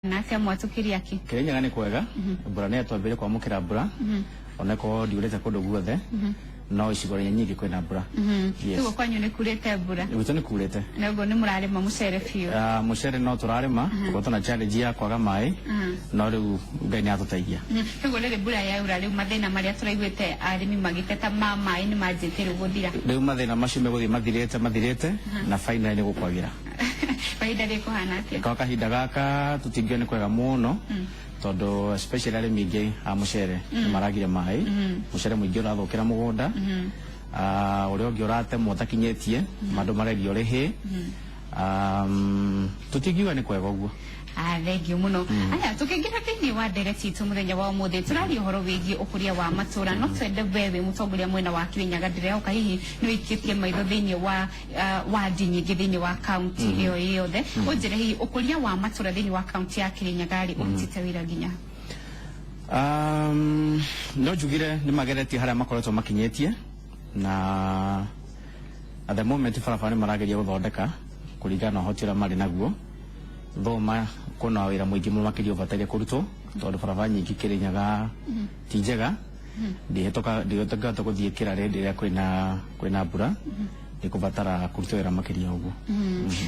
Nake mwatukiria ki Kirinyaga ni kwega mbura ni atwambire kwa mukira mbura oneko ndiurete kundu guothe no icigore nyingi kwina mbura tugo kwanyu ni kurete mbura gwitu ni kurete nego ni murarima mucere fiyo mucere no turarima kuko tuna challenge ya kwaga mai no riu Ngai ni atutaithia tugo rere mbura ya ura riu mathina maria turaiguite arimi magiteta mai ni manjitire guthira riu mathina macio meguthii mathirite na final ni gukwagira faida riko hanatia kwa kahinda gaka tutingio ni kwega muno tondu especially arimi ingi a mucere maragire mai mucere mwingi urathukira mugunda uri ungi uratemwo takinyetie mandu marerio rihi tutingiuga ni kwega uguo Thengio muno aya tukingira thini wa direct itu muthenya wa umuthi turari uhoro wigi ukuria wa matura no twende wewe mutongoria mwena wa Kirinyaga ndirehoka hihi no ikitie maitho thini wa nyingi thini wa county iyo yothe unjire hihi ukuria wa matura thini wa county ya Kirinyaga ri utite wira ginya no jugire ni magereti haria makoretwo makinyetie na at the moment farafani marageria guthondeka kuringana na hotira mari naguo thoma kuna wira mwingi muno makirio bataire kurutwo tondu barabara nyingi Kirinyaga ti njega ndihetoka guthie kirare ndiria kwina mbura ikubatara kurutwo wira makirio uguo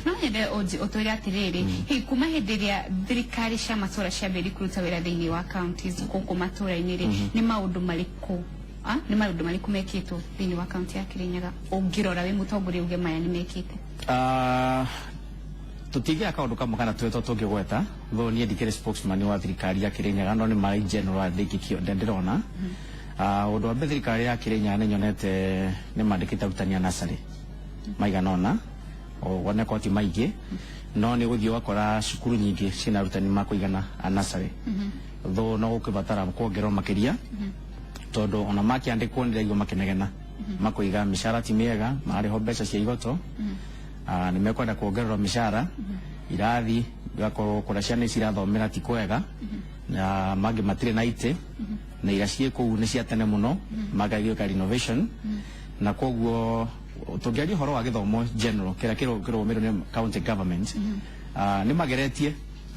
no nyende utwire atiriri kuma hindiria thirikari cia matura ciambiri kuruta wira thiini wa counties kuku matura-ini ri ni maundu mariku ni maundu mariku mekitwo thiini wa county ya Kirinyaga ungirora wi mutongoria uge maya ni mekite tutige akaundu kamwe kana tweto tungigweta tho ni ndikire spokesman wa thirikari ya Kirinyaga no ni mai general ndikikio ndirona undu wa thirikari ya Kirinyaga ni nyonete ni mandikite rutania nasari maiganona wone koti maige no ni guthio wakora cukuru nyingi cina rutani makuigana nasari tho no gukibatara kuongerwo makiria tondu ona makiandikwo ndiraigo makinegena makuiga mishara ti miega mariho mbeca cia igoto nimekwenda kuongererwo mishara irathi gakorwo kura ciana cirathomera ti kwega na magi matire na ite na iracie kuu ni cia tene muno magagio ka renovation na koguo tungiaria horo wa githomo general kira kirumiro ni county government ni mageretie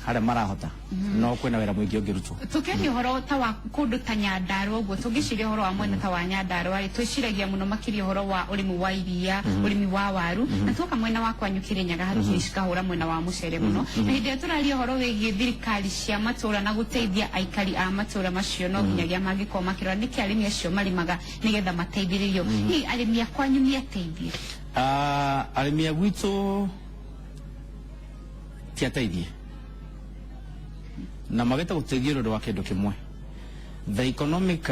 haria marahota no kwena wira mwingi ungirutwo tukeni horo ta wa kundu ta Nyandarua uguo tungiciria horo wa mwena ta wa Nyandarua ri twiciragia muno makiri horo wa urimi wa iria urimi wa waru na tuka mwena wa kwanyu Kirinyaga haruki cikahura mwena wa mucere muno na hindi turaria horo wigi thirikari cia matura na guteithia aikari a matura macio no nginyagia mangiko makirwa niki arimi acio marimaga nigetha mateithiririo hi arimi akwanyu ni ateithie arimi agwitu ti ateithie na mageta guteithia ndo wa kindu kimwe the economic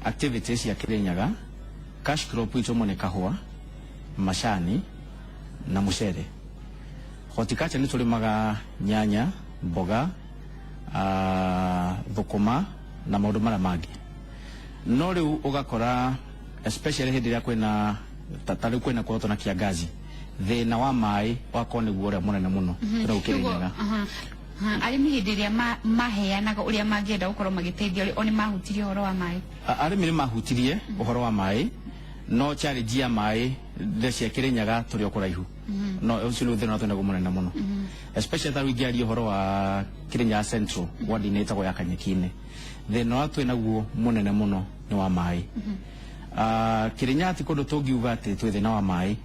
activities ya Kirinyaga cash crop ito mone kahua mashani na mucere horticulture ni tulimaga nyanya mboga thukuma na maundu mara mangi no riu ugakora especially hindi ya kwena tatari kwena kwa na kiangazi thina wa mai wakone guore munene muno tuna Kirinyaga arimi hindiria maheanaga uria mangienda gukorwo magiteithia oni mahutirie horo wa mai arimi ni mahutirie uhoro wa mai no challenge ya mai cia Kirinyaga turi okuraihu no ucilu thina twenda gumunena muno especially ta wigiaria horo wa Kirinyaga Central coordinator go ya Kanyekine thina twina guo munene muno ni wa mai Kirinyaga ti kundu tungiuga ati twi thina wa mai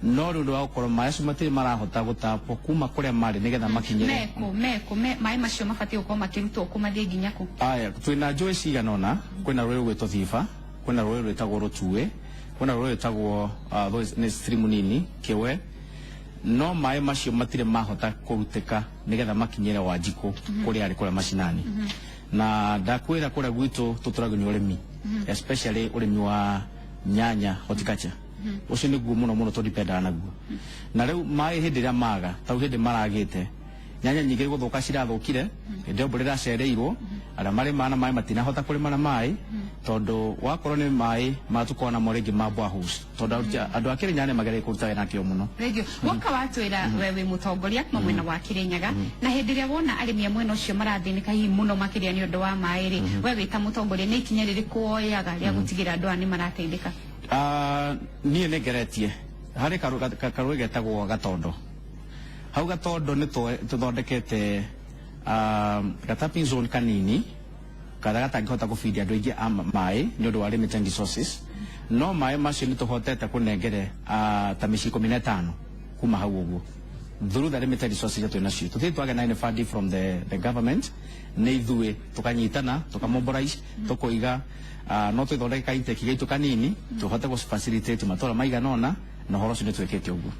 no rindu wa gukorwo mai acio matiri marahota gutapwo kuma kuria mari nigetha makinyire meko mai macio mabati gukorwo makirutwo kuma thie nginya ku aya twina njui ciganona kwina rwiri gwitwo Thiba kwina rwiri rwitagwo Rutue kwina rwiri rwitagwo ni stream nini Kiwe no mai macio matire mahota kuruteka nigetha makinyire Wanjiku kuria ari kuria macinani na ndakwira kuria gwitu tuturaga ni urimi especially urimi wa nyanya horticulture ucio ni guo muno tudipenda naguo na riu mai hindi ria maga tau hindi maragite nyanya nyingi guthuka cirathukire ndio mbura iracereirwo ara mari mana mai matina hota kurima na mai tondu wakorwo ni mai matukona moringi mabwa house tondu andu a Kirinyaga magere kuruta na kio muno regio waka watwira wewe mutongoria kuma mwena wa Kirinyaga na hindi ria wona arimi mwena ucio marathinika hi muno makiria ni undu wa mai ri wewe ta mutongoria ni ikinya riri kuoyaga ria gutigira andu ani marateithika nie negeretie hari karu getagwo Gatondo hau Gatondo ni tuthondekete gatapping zone kanini kada gatangihota kufeed andu aingi mai ni undu wa limited resources no mai macio ni tuhotete kunengere ta mĩciĩ 15 kuma hau uguo through the limited resources ya tunacio tuthi twagena ine funding from the government ni ithue tukanyitana tukamobilize tukoiga no twithondeka intake gitu kanini tuhote go facilitate matora maiganona na horo cine twekete uguo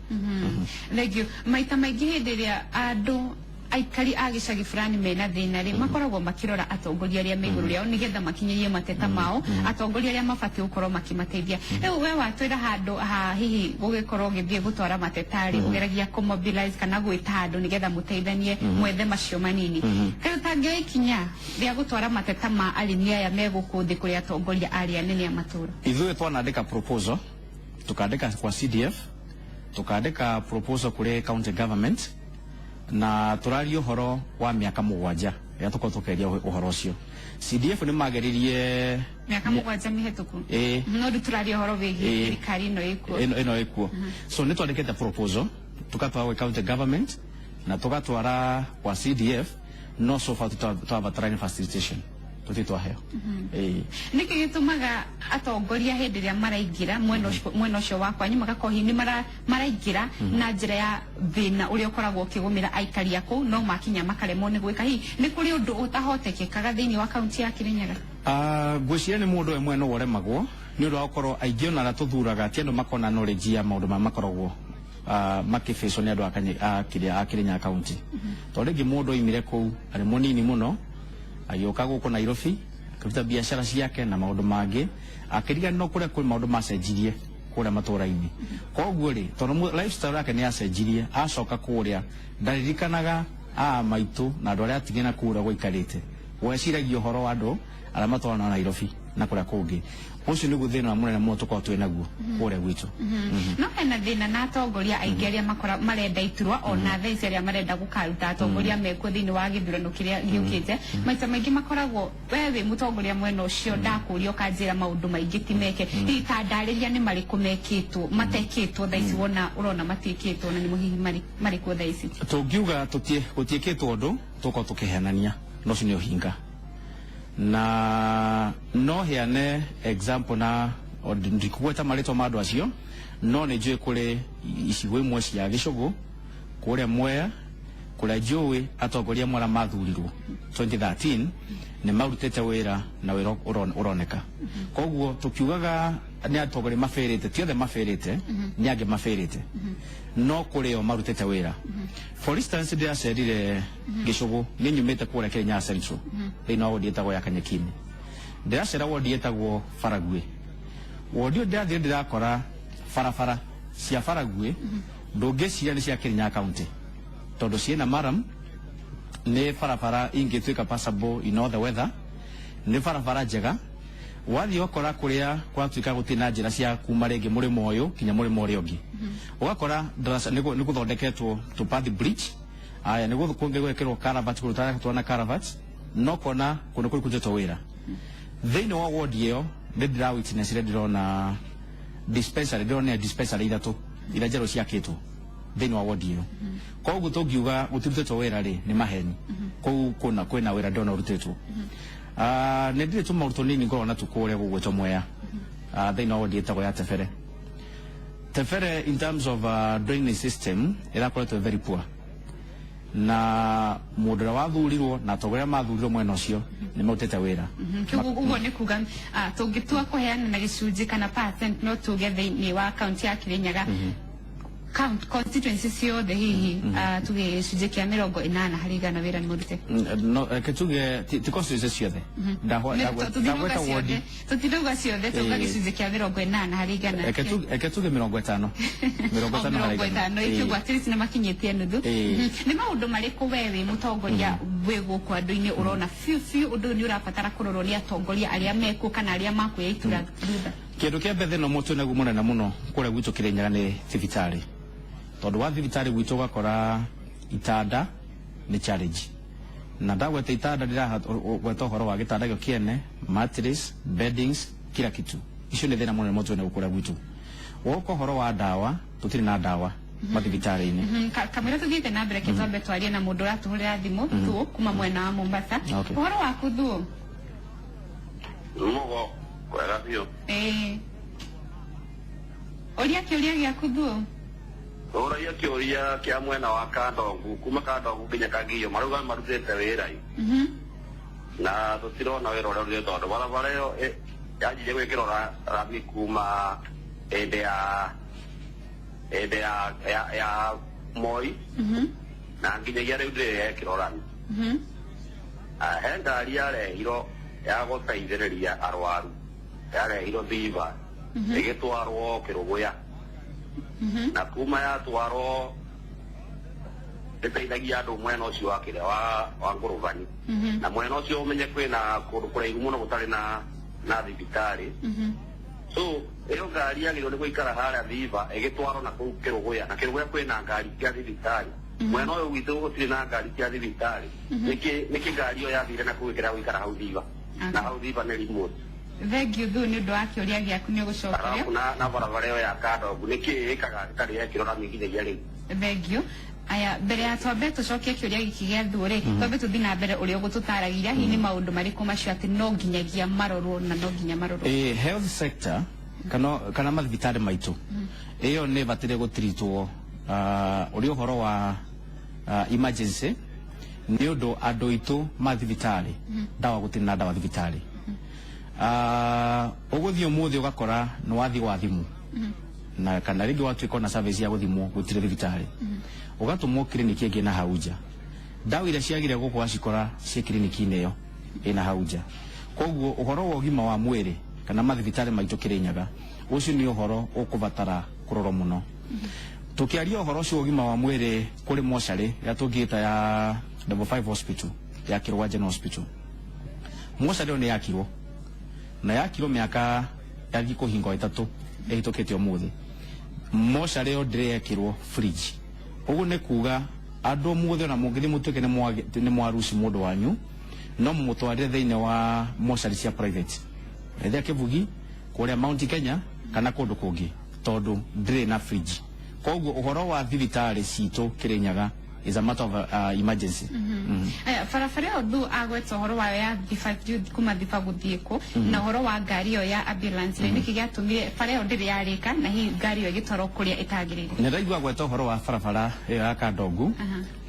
thank you maita maingi hindi ria andu aikari a gicagi fulani mena thina ri makoragwo makirora atongoria aria meguru riao nigetha makinyirie mateta mao atongoria aria mabati gukorwo makimateithia riu we watwira handu hihi gugikorwo githie gutwara mateta ri ugeragia kumobilize kana gwita handu nigetha muteithanie mwethe macio manini riu tangeikinya ria gutwara mateta ma arimi aya megukuthi kuri atongoria aria nene ya matura ithue twanandika proposal tukandika kwa CDF tukandika proposal kuri county government na turario horo wa miaka 7 ya tukotokeria uhoro ucio CDF ni mageririe miaka 7 mihituku no turario horo wegi thirikari no ikuo so ni twandikite proposal tukatwara county government na tukatwara kwa CDF no so far twavatara facilitation tutitwa heo niki gitumaga atongoria hindi ria maraingira mwena ucio wakwa nyuma gakohi ni maraingira na njira ya thina uria ukoragwo ukigumira aikari aku no makinya makaremwo ni gwika hi ni kuri undu utahotekekaga thiini wa kaunti ya Kirinyaga gwiciria ni mundu we mwena uremagwo ni undu wakorwo aingi ona tuthuraga ti andu makona knowledge ya maundu makoragwo makifico ni andu a Kirinyaga kaunti tondu mundu oimire kuu ari munini muno ayoka guko Nairobi akaruta biashara ciake na maundu mangi akiriga no kuria kuri maundu macenjirie kuria matura-ini koguo ri tondu lifestyle yake ni acenjirie acoka kuria ndaririkanaga maitu na andu aria atigina kuria guikarite weciragia uhoro wa andu aria matwarana Nairobi na kuria kungi ucio ni guthina munene muno tukorwo twi naguo kuria gwitu no hena thina na atongoria aingi aria makora marenda iturwa ona thaici aria marenda gukaruta atongoria mekuo thiini wa githurano kiria giukite maita maingi makoragwo wewe mutongoria mwena ucio ndakuria ukanjira maundu maingi timeke hihi ta ndariria ni mariku mekitwo matekitwo thaici wona urona matikitwo na ni muhihi mariku thaici tungiuga gutiekitwo undu tuko tukihenania no cio ni uhinga na no heane example na ndikuweta marito madu acio no ni njui kuri icigo imwe cia gicugu kuria Mwea kuria njui atongoria mwara mathurirwo 2013 ni marutete wira na wira uroneka koguo tukiugaga ni atongoria maferete ti othe maferete ni ange maferete no kurio marutete wira for instance dia cerire gicugu ni nyumite kuria Kenya Central ino wodi etagwo ya Kanyekini ndiracera wodi etagwo Farague wodi ndathire ndirakora farafara cia Farague ndungiciria ni cia Kirinyaga County tondu ciena maram ni farafara ingituika passable in all the weather ni farafara njega wathi okora kuria kwatuika gutina njira cia kuma ringi murimo uyu kinya murimo uria ungi ugakora ni guthondeketwo to path bridge aya ni gwekirwo caravat kurutana twana caravat no kona kundu kuri kujeto wira thiini wa ward iyo ndira witness ndirona dispensary ithatu ira njero ciakitwo thiini wa ward iyo koguo tungiuga gutirutetwo wira ri ni maheni kou kwina wira ndona urutetwo ne ndire tuma uruto nini ngorona tukure gugwetwo Mwea thiini wa ward etagwo ya Tefere in terms of drainage system irakoretwo very poor na mudura wathurirwo na togoria mathurirwo mwena ucio ni mautete wira uguo ni kuga tungitua kuheana na gicunji kana percent no tuge thiini wa county ya Kirinyaga constituency ciothe hihi tuge gicunji kia 80 hari igana wira ni murute no ketuge ti constituency ciothe ndagweta wodi tutiruga ciothe tuga gicunji kia 80 hari igana ketuge 50 ikigwa at least na makinyitie nuthu ni maundu mariku wewe mutongoria wego kwa andu-ini urona fiu undu ni urabatara kurorwo ni atongoria aria meku kana aria makuya itura thutha kindu kia mbere no mutu nagu munene muno kuria gwitu Kirinyaga ni thibitari tondu wa thibitari gwitu gakora itanda ni challenge na ndagweta itanda ndiragweta uhoro wa gitanda gio kiene mattress beddings kila kitu icio ni thina munene mutu nagu kuria gwitu woko horo wa dawa tutiri na dawa mathibitari-ini. Kamera tuthite na mbere kitwambe twarie na mundu ratuhurira thimu tu kuma mwena wa Mombasa. Uhoro waku thu? Mugo kwega biũ. Oria kĩũria gĩaku thu? Ũraia kĩũria kĩa mwena wa Kandongu, kuma Kandongu nginya Kagio marauga marutĩte wĩra na tũtirona wĩra ũrĩa ũrutĩte tondũ barabara ĩyo yanjire gwĩkĩrwo rami kuma hĩndĩ ya Moi na nginyagia rĩu ndĩrĩ yekĩrwo rami. He ngari yarehirwo ya gũteithĩrĩria arwaru, yarehirwo Thiva ĩgĩtwarwo Kĩrũgũya na kuma yatwarwo ĩteithagia andũ mwena ũcio wa kĩrĩa wa Ngũrũbani na mwena ũcio ũmenye kwĩna kũndũ kũraihu mũno gũtarĩ na thibitarĩ. So ĩyo ngari yagĩrĩirwo nĩ gũikara harĩa Thiva ĩgĩtwarwo na kũu Kĩrũgũya, na Kĩrũgũya kwĩna ngari cia thibitarĩ. Mwena ũyũ witũ gũtirĩ na ngari cia thibitarĩ, nĩkĩ ngari ĩyo yathire na kũu ĩkĩrĩa gũikara hau Thiva na hau Thiva nĩ remote. Thengiũ thu nĩ ũndũ wa kĩũria gĩaku nĩ ũgũcokeria. Na barabara ĩyo ya Kandongu nĩkĩ ĩkaga ĩtarĩ yekĩrwo rami nginyagia rĩu? Thengiũ. Aya mbere ya twambe tucokie kĩũria gĩkĩ gĩa thu rĩ, twambe tũthiĩ na mbere ũrĩa ũgũtũtaragĩria hihi nĩ maũndũ marĩkũ macio atĩ no nginyagia marorwo na no nginya marorwo. Health sector kana mathibitari maitũ ĩyo nĩ ĩbataire gũtiritwo ũrĩa ũhoro wa emergency nĩ ũndũ andũ aitũ mathibitarĩ ndawa gũtirĩ na ndawa thibitarĩ. Ũgũthiĩ ũmũthĩ ũgakora nĩ wathiĩ wa thimũ na kana rĩngĩ watuĩka na service ya gũthimwo gũtirĩ thibitarĩ, ũgatũmwo kiriniki ĩngĩ na hau nja. Ndawa iria ciagire gũkũ wacikora ciĩ kiriniki-inĩ ĩyo ĩna hau nja. Koguo ũhoro wa ũgima wa mwĩrĩ kana mathibitarĩ maitũ Kĩrĩnyaga ũcio nĩ ũhoro ũkũbatara kũrorwo mũno. Tukiaria ũhoro ũcio ũgima wa mwĩrĩ kũrĩ mocarĩ ya tũngĩta ya Level 5 Hospital ya Kĩrũgũya General Hospital, mocarĩ ĩyo nĩ yakirwo na yakirwo mĩaka yathi kũhinga 3 ĩhĩtũkĩte ũmũthĩ. Mocarĩ ĩyo ndĩrekĩrwo fridge. Ũguo nĩ kuga andũ mũthĩ ona mũngĩthiĩ mũtuĩke nĩ mwaruci mũndũ wanyu no mũmũtwarĩre thĩinĩ wa mocarĩ cia private, rĩrĩa Kĩbugi kũrĩa Mount Kenya kana kũndũ kũngĩ tondũ ndĩrĩ na fridge. Koguo ũhoro wa thibitarĩ citũ Kĩrĩnyaga is a matter of emergency. Barabara ĩyo thu agweta ũhoro wayo ya kuma Thiba gũthiĩ kũ na ũhoro wa ngari ĩyo ya ambulance nĩkĩ gĩatũmire bara ĩyo ndĩrĩ yarĩka na hihi ngari ĩyo ĩgĩtwarwo kũrĩa ĩtagĩrĩire. Nĩ ndaigua gweta ũhoro wa barabara ĩyo ya Kandongu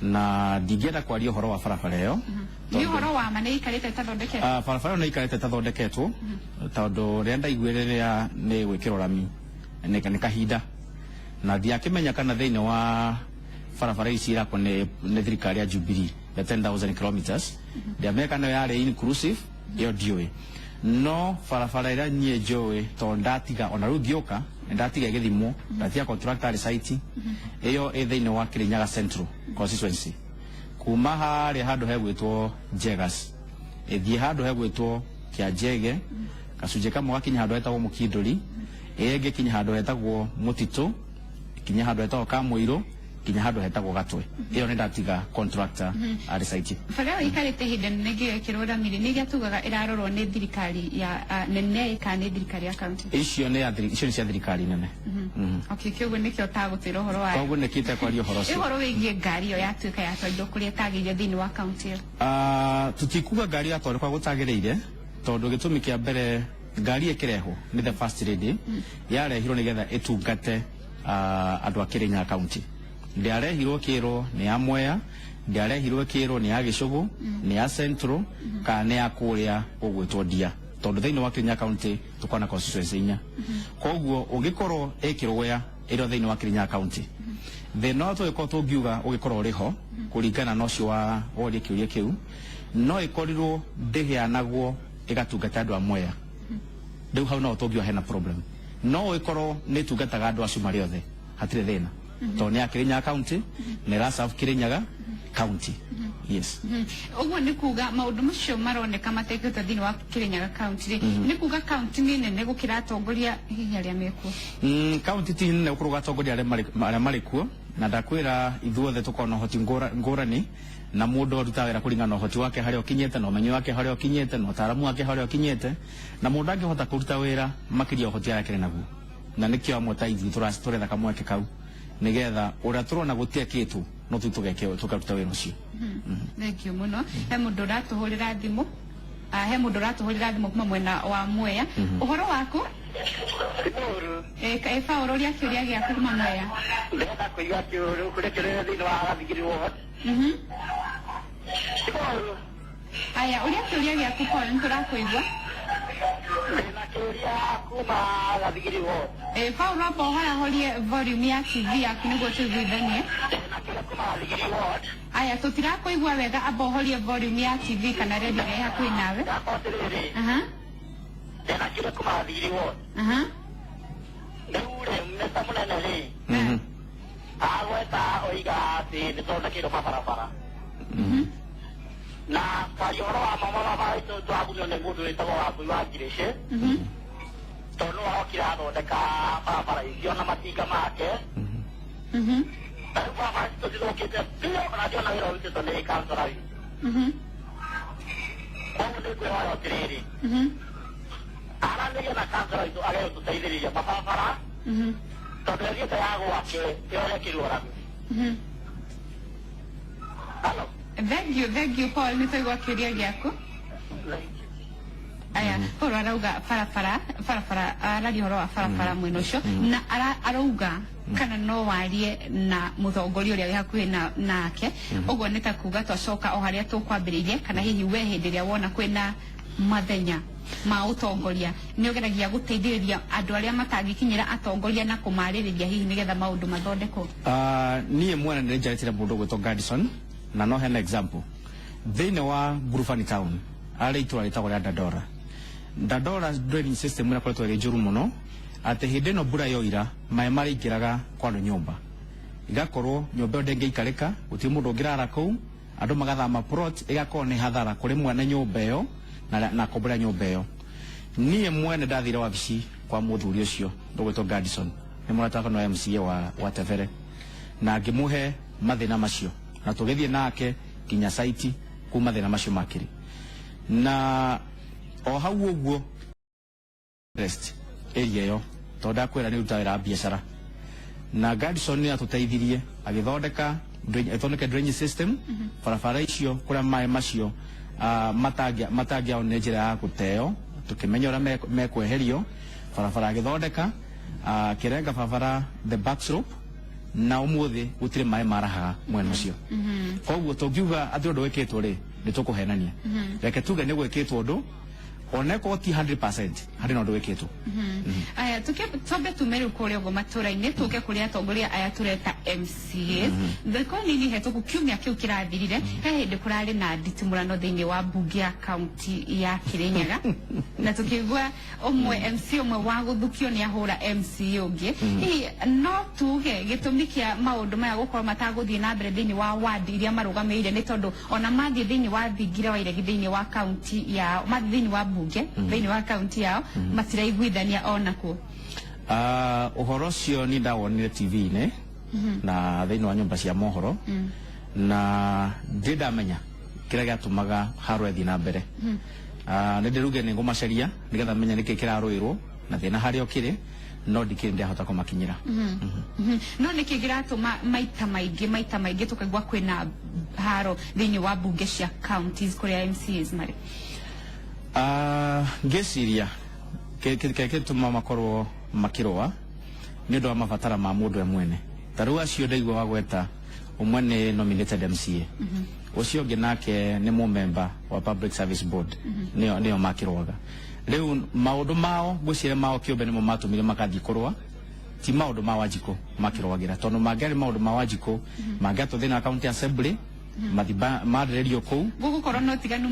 na ndingĩenda kwaria ũhoro wa barabara ĩyo. Nĩ ũhoro wa ma nĩ ikarĩte ĩtathondeketwo? Barabara ĩyo nĩ ikarĩte ĩtathondeketwo tondũ rĩrĩa ndaiguire rĩrĩa nĩ gwĩkĩrwo rami nĩ kahinda na ndiakĩmenya kana thĩinĩ wa barabara ici irakwo nĩ thirikari ya Jubilee ya 10,000 kilometers ndiameka nayo yarĩ inclusive ĩyo ndiũĩ, no barabara ĩrĩa niĩ njũĩ tondũ ndatiga ona rĩu ngĩũka ndatiga ĩgĩthimwo ndatiga contractor site ĩyo ĩ thĩinĩ wa Kĩrĩnyaga Central constituency kuma harĩa handũ hegwĩtwo Njegas ĩthiĩ handũ hegwĩtwo Kĩanjege gacunjĩ kamwe gakinya handũ hetagwo Mũkindũri ĩngĩ kinya handũ hetagwo Mũtitũ kinya handũ hetagwo Kamũirũ kinya handũ hetagwo Gatwe. Ĩyo nĩ ndatiga contractor arĩ site. Bara ĩyo ikarĩte ihinda nene ĩgĩkĩrwo rami nĩ gĩatugaga ĩrarorwo nĩ thirikari ya nene kana nĩ thirikari ya county? Icio nĩ cia thirikari nene. Okay, kĩoguo nĩkĩo ũtagũtĩra ũhoro wayo. Koguo nĩkĩte kwaria ũhoro ũcio. Ũhoro wĩgiĩ ngari ĩyo yatuĩka yatwarirwo kũrĩa ĩtagĩrĩire thĩinĩ wa county ĩyo? Tutikuga ngari yatwarwo kwa gũtagĩrĩire tondũ gĩtũmi kĩa mbere ngari ĩkĩrehwo nĩ the first lady yarehirwo nĩgetha ĩtungate andũ a Kĩrĩnyaga county. Ndiarehirwo kĩrwo nĩ ya Mwea, ndiarehirwo kĩrwo nĩ ya Gĩcũgũ, nĩ ya Central kana nĩ ya kũrĩa ũgwĩtwo Ndia tondũ thĩinĩ wa Kĩrĩnyaga county tũkoragwo na constituency 4. Koguo ũngĩkorwo Kĩrũgũya ĩrĩ thĩinĩ wa Kĩrĩnyaga county thĩna tũgĩkorwo tũngiuga ũgĩkorwo ũrĩ ho kũringana na ũcio wa woria kĩũria kĩu no ĩkorirwo ndĩheanagwo ĩgatungata andũ a Mwea. Rĩu hau no tũngiuga hena problem, no ĩkorwo nĩ tungataga andũ acio marĩ othe hatirĩ thĩna tondũ nĩ ya Kĩrĩnyaga county na ĩraserve Kĩrĩnyaga county. Yes. Ũguo nĩ kuga maũndũ macio maroneka matekĩtwo thĩinĩ wa Kĩrĩnyaga county nĩ kuga county nĩ nene gũkĩra atongoria hihi arĩa mekuo? County ti nene gũkĩra atongoria arĩa marĩ kuo na ndakwĩra ithuothe tũkorwo na ũhoti ngũrani na mũndũ arutaga wĩra kũringana na ũhoti wake harĩa ũkinyĩte na ũmenyo wake harĩa ũkinyĩte na ũtaaramu wake harĩa ũkinyĩte na mũndũ angĩhota kũruta wĩra makĩria ũhoti wake naguo na nĩkĩo amwe ta ithuĩ tũretha kamweke kau nigetha uria turona gutia kitu no tukaruta wira ucio. Thank you muno. He mundu ratuhurira thimu. He mundu ratuhurira thimu kuma mwena wa Mwea. Uhoro waku? Eba uroria kiuria giaku kuma Mwea. Ndenda kuiga kiuru kuri kire thini wa Gathigiri ward. Aya, uria kiuria giaku Paul nturakuigua? Ndenda kiuria kuma Gathigiri ward. Paul rabo horie volume ya TV yaku niguo tuiguithanie. Ndenda kiuria kuma Gathigiri ward. Aya, tutirakuigua wega abo horie volume ya TV kana radio ĩ hakuhĩ nawe. Ndenda kiuria kuma Gathigiri ward. Ndure mmesa munene ri. Agweta oiga ati nĩthondekirwo mabarabara. Na kwaria ũhoro wa mabarabara maitũ twagurio nĩ mũndũ wĩtagwo Wambui wa Ngirici. Tondũ nĩwe wokire athondeka barabara icio na matinga make. Na rĩu barabara icio cithũkĩte biũ ona ndiona wĩra ũrutĩtwo nĩ kansora witũ. Koguo nĩngwĩhoya atĩrĩrĩ, aranĩria na kansora witũ agerio tũteithĩrĩria mabarabara. Tondũ ĩthiĩte ya gwake yorekirwo rami. Hello. Thank you Paul, nĩtwaigua kĩũria gĩaku. Aya, Paul arauga barabara araria ũhoro wa barabara mwena ũcio na arauga kana no warie na mũtongoria ũrĩa wĩ hakuhĩ nake. Ũguo nĩ ta kuga twacoka o harĩa tũkwambĩrĩirie kana hihi we hĩndĩ ĩrĩa wona kwĩna mathenya ma utongoria nĩ ũgeragia gũteithĩrĩria andũ arĩa matangĩkinyĩra atongoria na kũmarĩrĩria hihi nĩgetha maũndũ mathondekwo. Niĩ mwene nĩ njarĩtire mũndũ gwĩtwo Gadison na no hena example thĩinĩ wa Ngurubani town arĩ itũra rĩtagwo rĩa Dandora. Dandora drainage system ĩrakoretwo ĩrĩ njũru mũno atĩ hĩndĩ ĩno mbura yoira maĩ marĩingĩraga kwa andũ nyũmba, igakorwo nyũmba ĩyo ndĩngĩikarĩka, gũtirĩ mũndũ ũngĩrara kũu, andũ magathama plot, ĩgakorwo nĩ hathara kũrĩ mwene nyũmba ĩyo na kombora nyũmba ĩyo. Niĩ mwene ndathire wabici kwa mũthuri ũcio ndũgwĩtwo Gadison, nĩ mũrata no MCA wa Tevere, na ngĩmũhe mathĩna macio na tũgĩthiĩ nake nginya site kuma mathĩna macio makĩrĩ. Na o hau ũguo rest area ĩyo tondũ ndakwĩra nĩ ruta wĩra wa biacara, na Gadison nĩ atũteithirie agĩthondeka drainage system, barabara icio kũrĩa maĩ macio matangĩao nĩ njĩra ya gũteo, tukimenya ũrĩa mekweherio, barabara agĩthondeka kĩrenga barabara the back slope, na ũmũthĩ gũtirĩ maĩ marahaga mwena ũcio. Koguo tũngiuga atĩ ũndũ wĩkĩtwo rĩ nĩ tũkũhenania, reke tuge nĩ gwĩkĩtwo ũndũ oneko ti 100% harĩ na ũndũ wĩkĩtwo. Aya twambe tume rĩu kũrĩa ũguo matũra-inĩ tũke kũrĩa atongoria aya tũreta MCAs. Thikũ nini hetũku kiumia kĩu kĩrathirire he hĩndĩ kũrarĩ na nditimũrano thĩinĩ wa mbunge ya kaunti ya Kirinyaga na tũkĩigua ũmwe MC ũmwe wa gũthukio nĩ ahũra MC ũngĩ. No tuge gĩtũmi kĩa maũndũ maya gũkorwo matagũthiĩ na mbere thĩinĩ wa wadi iria marũgamĩrĩire nĩ tondũ ona mathiĩ thĩinĩ wa thingira wa iregi thĩinĩ wa kaunti ya mathiĩ thĩinĩ wa bunge thĩinĩ wa kaunti yao matiraiguithania ona kuo. Ũhoro ũcio nĩ ndawonire TV-inĩ na thĩinĩ wa nyũmba cia mohoro na ndĩ ndamenya kĩrĩa gĩatũmaga haro ĩthiĩ na mbere. Nĩ ndĩruge nĩ ngũmacaria nĩgetha menye nĩkĩ kĩrarũĩrwo na thĩna harĩa ũkĩrĩ no ndikĩrĩ ndĩahota kũmakinyĩra. No nĩkĩ kĩratũma maita maingĩ tũkaigua kwĩna haro thĩinĩ wa bunge cia counties kũrĩa MCAs marĩ? Ngĩciria gĩtũma makorwo makĩrũa nĩ ũndũ wa mabatara ma mũndũ mwene. Ta rĩu acio ndaigua wa gweta ũmwe nĩ nominated MCA, ũcio ũngĩ nake nĩ mũmemba wa Public Service Board, nĩo makĩrũaga. Rĩu maũndũ mao ngwĩciria mao kĩũmbe nĩmo matũmire magathiĩ kũrũa, ti maũndũ ma Wanjikũ makĩrũagĩra, tondũ mangĩarĩ maũndũ ma Wanjikũ mangĩatwo thĩinĩ wa county assembly marĩrĩrio kũu. Gũgũkorwo no tiganu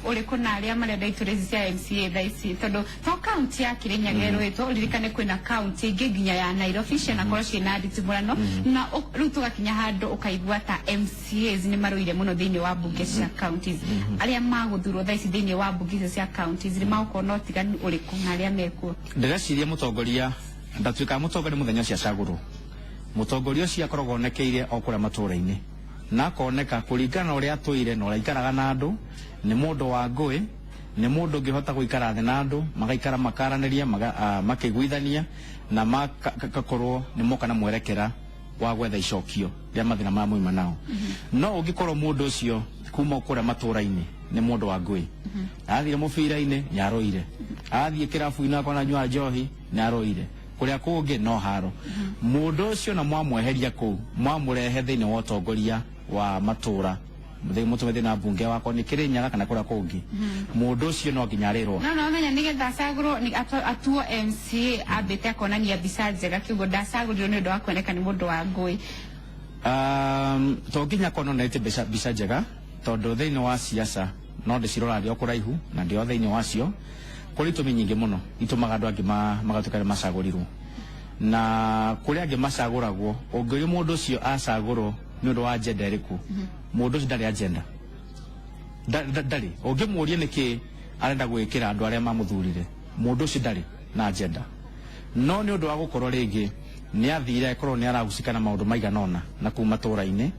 ũrĩkũ na arĩa marenda iturĩci cia MCA thaa ici, tondũ to kaunti ya Kirinyaga ĩrũĩtwo ũririkane kwĩna kaunti ingĩ nginya ya Nairobi cianakorwo ciĩna nditimũrano na rĩu tũgakinya handũ ũkaigua ta MCAs nĩ marũire mũno thĩinĩ wa mbunge cia counties. Arĩa magũthurwo thaa ici thĩinĩ wa mbunge icio cia counties nĩ magũkorwo no tiganu ũrĩkũ na arĩa mekuo. Ndĩreciria mũtongoria ndatuĩkaga mũtongoria mũthenya ũcio acagũrwo, mũtongoria ũcio akoragwo onekeire o kũrĩa matũra-inĩ na koneka kũringana na ũrĩa atũire na ũrĩa aikaraga na andũ, nĩ mũndũ wa ngũĩ, nĩ mũndũ ũngĩhota gũikara thĩ na andũ magaikara makaranĩria makĩiguithania na makakorwo nĩ moka na mwerekera wa gwetha icokio ria mathina ma muima nao no ungikorwo mundu ucio kuma ukura matura-ini ni mundu wa ngui athire mubira-ini ni aroire athie kirabu-ini akona nyua njohi ni aroire kuria kungi no haro mundu ucio na mwamweheria kuu mwamurehe thiini wa utongoria wa matura mutumete na bunge wako ni Kirinyaga kana kuria kungi mundu ucio no nginya arirwo no menya nigetha acagurwo ni atuo MCA ambite akonania mbica njega kiugo ndacagurwo ni undu wa kuoneka ni mundu wa ngui to nginya kononete mbica njega tondu thiini wa siasa no ndicirora rio kuraihu na ndio thiini wacio kuri itumi nyingi muno itumaga andu angi magatuka macagurirwo na kuria angi macaguragwo ungiuri mundu ucio acagurwo ni undu wa agenda iriku mundu ucio ndari agenda ndari ungimuria niki arenda gwikira andu aria mamuthurire mundu ucio ndari na agenda no ni undu wa gukorwo ringi ni athire akorwo ni aragucikana maundu maiganona na kuma tura-ini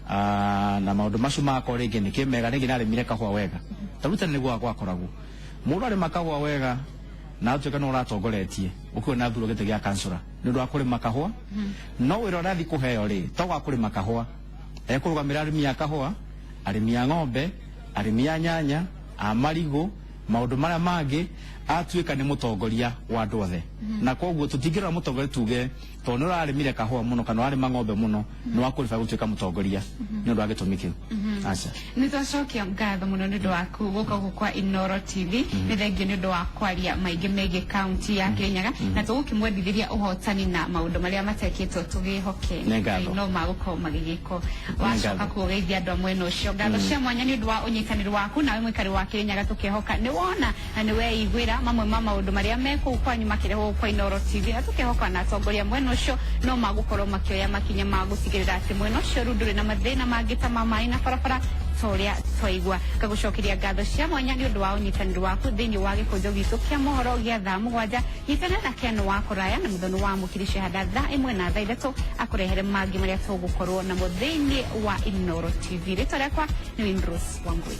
na maundu macio makwa ringi ni kimega ringi narimire kahua wega taruta niguo gwakoragwo mundu ari makahua wega na atuika no uratongoretie ukiwa na thuro gite gia kansura ni undu wa kurima kahua no wira urathi kuheo ri to wa kurima kahua ekurugamira arimi ya kahua arimi ya ng'ombe arimi ya nyanya amarigo maundu maria mangi atuika ni mutongoria wa andu othe na koguo tutingirora mutongoria tuge to no arimire kahua muno kana ari ng'ombe muno no akurifa gutuika mutongoria ni undu wa gitumi kiu acha ni twacokia ngatho muno ni undu waku guka kwa Inooro TV ni thengio ni undu wa kwaria maingi mege county ya Kirinyaga na tugukimwendithiria uhotani na maundu maria mateketwo tugihoke no maguko magigiko wacoka kugeithia andu mwena ucio ngatho cia mwanya ni undu wa unyitaniri waku nawe mwikari wa Kirinyaga tukihoka ni wona na ni weigwira mamwe ma maundu maria meko kwanyu makireho kwa Inooro TV atukihoka na atongoria mwena ucio no magukorwo makioya makinya magutigirira ati mwena ucio runduri na mathina mangi ta mamai na barabara toria twaigua kagucokeria ngatho cia mwanya ni undu wa unyitaniri waku thiini wa gikunjo gitu kia mohoro gia thaa 7 nyitana na kiano wa kuraya na muthoni wa mukirishi hada thaa 1 na thaa 3 akurehere mangi maria tugukorwo na muthiini wa Inooro TV ritwa riakwa ni Bruce Wangui.